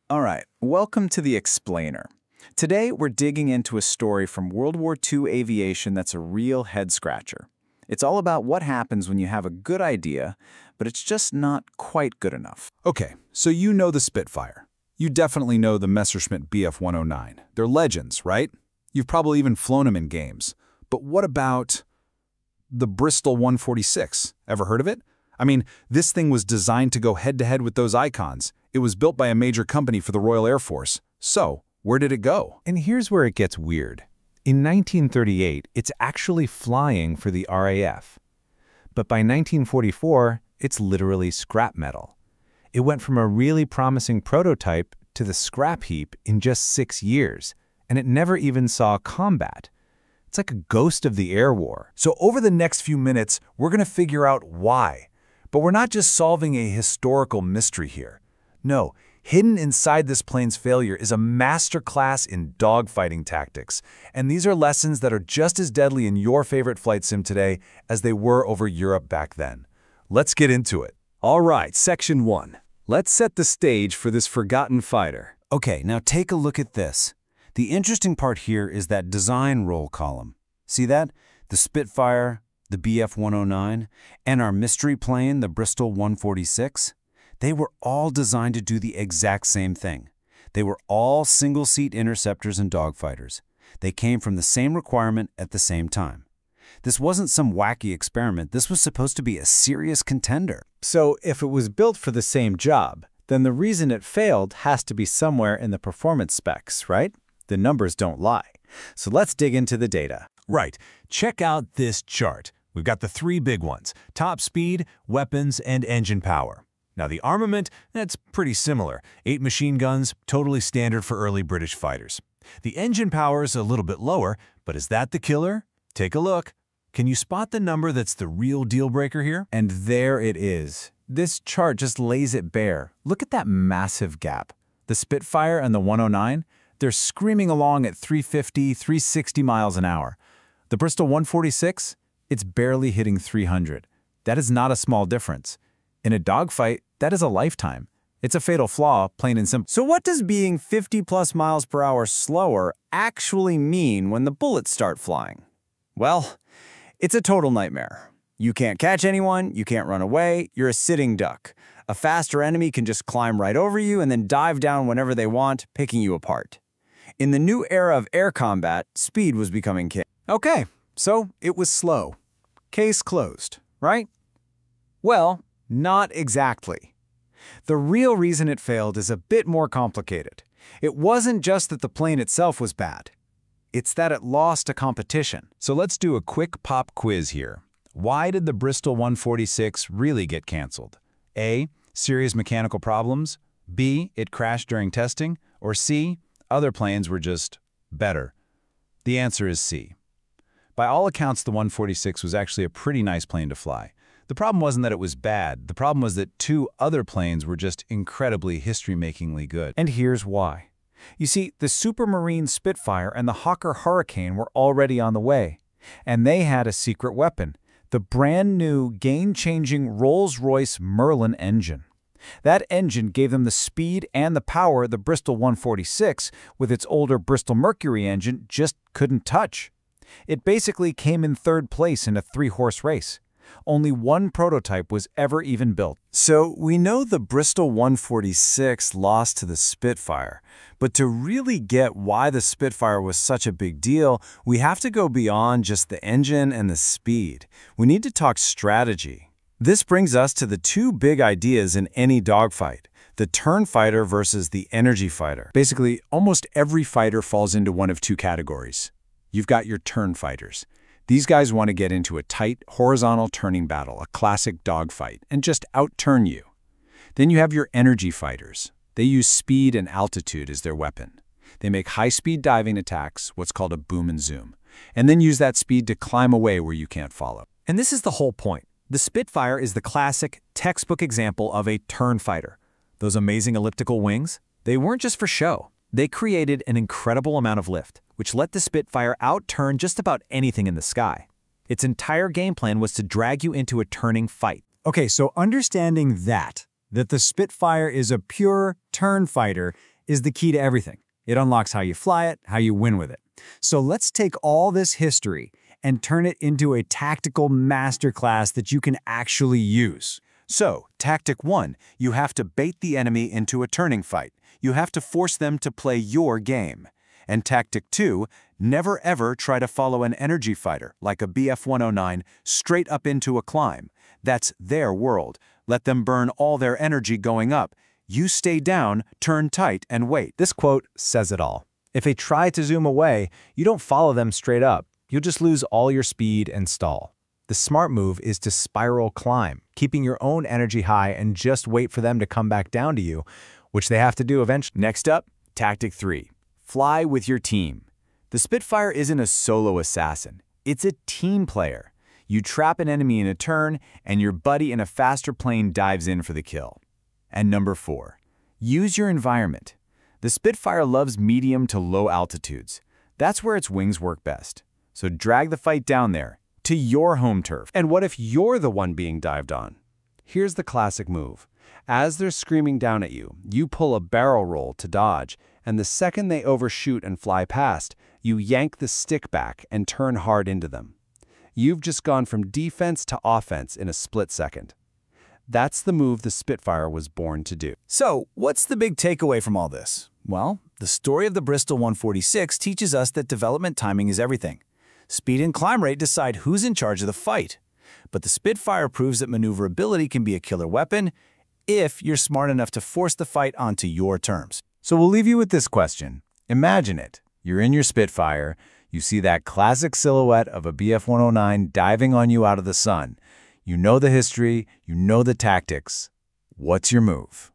All right, welcome to the Explainer. Today, we're digging into a story from World War II aviation that's a real head-scratcher. It's all about what happens when you have a good idea, but it's just not quite good enough. Okay, so you know the Spitfire. You definitely know the Messerschmitt Bf-109. They're legends, right? You've probably even flown them in games. But what about the Bristol 146? Ever heard of it? I mean, this thing was designed to go head-to-head with those icons. It was built by a major company for the Royal Air Force. So, where did it go? And here's where it gets weird. In 1938, it's actually flying for the RAF. But by 1944, it's literally scrap metal. It went from a really promising prototype to the scrap heap in just 6 years, and it never even saw combat. It's like a ghost of the air war. So over the next few minutes, we're going to figure out why. But we're not just solving a historical mystery here. No, hidden inside this plane's failure is a masterclass in dogfighting tactics. And these are lessons that are just as deadly in your favorite flight sim today as they were over Europe back then. Let's get into it. All right, Section 1. Let's set the stage for this forgotten fighter. Okay, now take a look at this. The interesting part here is that design roll column. See that? The Spitfire, the Bf-109, and our mystery plane, the Bristol 146. They were all designed to do the exact same thing. They were all single-seat interceptors and dogfighters. They came from the same requirement at the same time. This wasn't some wacky experiment. This was supposed to be a serious contender. So, if it was built for the same job, then the reason it failed has to be somewhere in the performance specs, right? The numbers don't lie. So let's dig into the data. Right. Check out this chart. We've got the three big ones: top speed, weapons, and engine power. Now the armament, that's pretty similar. 8 machine guns, totally standard for early British fighters. The engine power is a little bit lower, but is that the killer? Take a look. Can you spot the number that's the real deal breaker here? And there it is. This chart just lays it bare. Look at that massive gap. The Spitfire and the 109, they're screaming along at 350, 360 miles an hour. The Bristol 146, it's barely hitting 300. That is not a small difference. In a dogfight, that is a lifetime. It's a fatal flaw, plain and simple. So what does being 50+ miles per hour slower actually mean when the bullets start flying? Well, it's a total nightmare. You can't catch anyone, you can't run away, you're a sitting duck. A faster enemy can just climb right over you and then dive down whenever they want, picking you apart. In the new era of air combat, speed was becoming king. Okay, so it was slow. Case closed, right? Well, not exactly. The real reason it failed is a bit more complicated. It wasn't just that the plane itself was bad. It's that it lost a competition. So let's do a quick pop quiz here. Why did the Bristol 146 really get canceled? A, serious mechanical problems. B, it crashed during testing. Or C, other planes were just better. The answer is C. By all accounts, the 146 was actually a pretty nice plane to fly. The problem wasn't that it was bad. The problem was that 2 other planes were just incredibly history-makingly good. And here's why. You see, the Supermarine Spitfire and the Hawker Hurricane were already on the way. And they had a secret weapon, the brand new, game-changing Rolls-Royce Merlin engine. That engine gave them the speed and the power the Bristol 146, with its older Bristol Mercury engine, just couldn't touch. It basically came in 3rd place in a 3-horse race. Only one prototype was ever even built. So we know the Bristol 146 lost to the Spitfire, but to really get why the Spitfire was such a big deal, we have to go beyond just the engine and the speed. We need to talk strategy. This brings us to the 2 big ideas in any dogfight: the turn fighter versus the energy fighter. Basically, almost every fighter falls into one of 2 categories. You've got your turn fighters. These guys want to get into a tight, horizontal turning battle, a classic dogfight, and just out-turn you. Then you have your energy fighters. They use speed and altitude as their weapon. They make high-speed diving attacks, what's called a boom and zoom, and then use that speed to climb away where you can't follow. And this is the whole point. The Spitfire is the classic, textbook example of a turn fighter. Those amazing elliptical wings, they weren't just for show. They created an incredible amount of lift, which let the Spitfire out-turn just about anything in the sky. Its entire game plan was to drag you into a turning fight. Okay, so understanding that, that the Spitfire is a pure turn fighter is the key to everything. It unlocks how you fly it, how you win with it. So let's take all this history and turn it into a tactical masterclass that you can actually use. So, Tactic 1, you have to bait the enemy into a turning fight. You have to force them to play your game. And Tactic 2, never ever try to follow an energy fighter, like a BF-109, straight up into a climb. That's their world. Let them burn all their energy going up. You stay down, turn tight, and wait. This quote says it all. If they try to zoom away, you don't follow them straight up. You'll just lose all your speed and stall. The smart move is to spiral climb, keeping your own energy high and just wait for them to come back down to you, which they have to do eventually. Next up, Tactic 3. Fly with your team. The Spitfire isn't a solo assassin. It's a team player. You trap an enemy in a turn, and your buddy in a faster plane dives in for the kill. And number 4. Use your environment. The Spitfire loves medium to low altitudes. That's where its wings work best. So drag the fight down there, to your home turf. And what if you're the one being dived on? Here's the classic move. As they're screaming down at you, you pull a barrel roll to dodge, and the second they overshoot and fly past, you yank the stick back and turn hard into them. You've just gone from defense to offense in a split second. That's the move the Spitfire was born to do. So, what's the big takeaway from all this? Well, the story of the Bristol 146 teaches us that development timing is everything. Speed and climb rate decide who's in charge of the fight. But the Spitfire proves that maneuverability can be a killer weapon if you're smart enough to force the fight onto your terms. So we'll leave you with this question. Imagine it. You're in your Spitfire. You see that classic silhouette of a BF-109 diving on you out of the sun. You know the history. You know the tactics. What's your move?